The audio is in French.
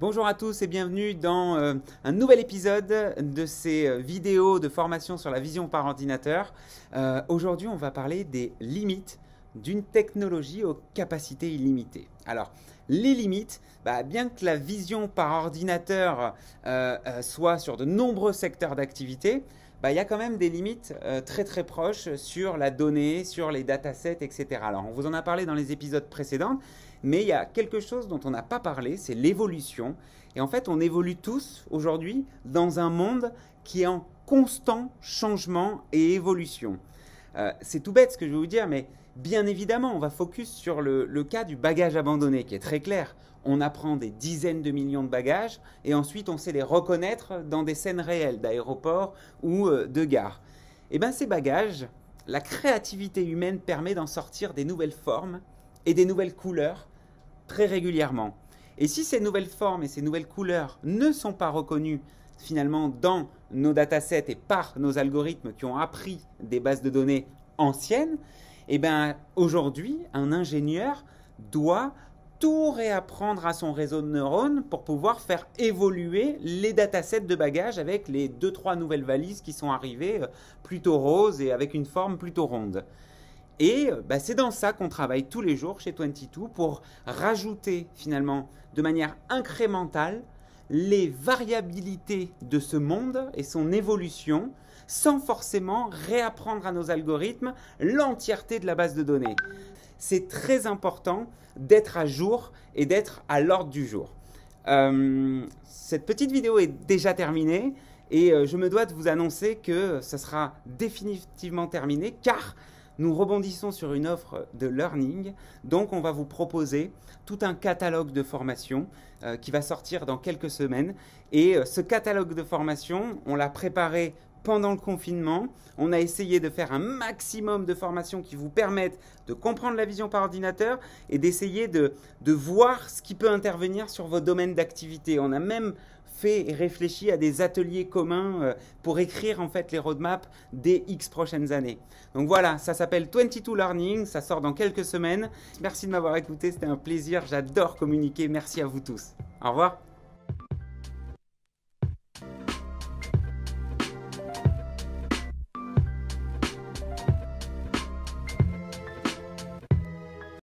Bonjour à tous et bienvenue dans un nouvel épisode de ces vidéos de formation sur la vision par ordinateur. Aujourd'hui, on va parler des limites d'une technologie aux capacités illimitées. Alors, les limites, bien que la vision par ordinateur soit sur de nombreux secteurs d'activité, il y a quand même des limites très proches sur la donnée, sur les datasets, etc. Alors, on vous en a parlé dans les épisodes précédents, mais il y a quelque chose dont on n'a pas parlé, c'est l'évolution. Et en fait, on évolue tous aujourd'hui dans un monde qui est en constant changement et évolution. C'est tout bête ce que je vais vous dire, mais bien évidemment, on va focus sur le cas du bagage abandonné, qui est très clair. On apprend des dizaines de millions de bagages et ensuite on sait les reconnaître dans des scènes réelles d'aéroports ou de gares. Et bien ces bagages, la créativité humaine permet d'en sortir des nouvelles formes et des nouvelles couleurs très régulièrement. Et si ces nouvelles formes et ces nouvelles couleurs ne sont pas reconnues finalement dans nos datasets et par nos algorithmes qui ont appris des bases de données anciennes, et bien aujourd'hui, un ingénieur doit tout réapprendre à son réseau de neurones pour pouvoir faire évoluer les datasets de bagages avec les 2-3 nouvelles valises qui sont arrivées plutôt roses et avec une forme plutôt ronde. Et c'est dans ça qu'on travaille tous les jours chez 22 pour rajouter finalement de manière incrémentale les variabilités de ce monde et son évolution sans forcément réapprendre à nos algorithmes l'entièreté de la base de données. C'est très important d'être à jour et d'être à l'ordre du jour. Cette petite vidéo est déjà terminée et je me dois de vous annoncer que ça sera définitivement terminé car nous rebondissons sur une offre de learning, donc on va vous proposer tout un catalogue de formation qui va sortir dans quelques semaines. Et ce catalogue de formation, on l'a préparé pendant le confinement. On a essayé de faire un maximum de formations qui vous permettent de comprendre la vision par ordinateur et d'essayer de voir ce qui peut intervenir sur vos domaines d'activité. On a même fait et réfléchi à des ateliers communs pour écrire en fait les roadmaps des X prochaines années. Donc voilà, ça s'appelle 22 Learning, ça sort dans quelques semaines. Merci de m'avoir écouté, c'était un plaisir, j'adore communiquer, merci à vous tous. Au revoir.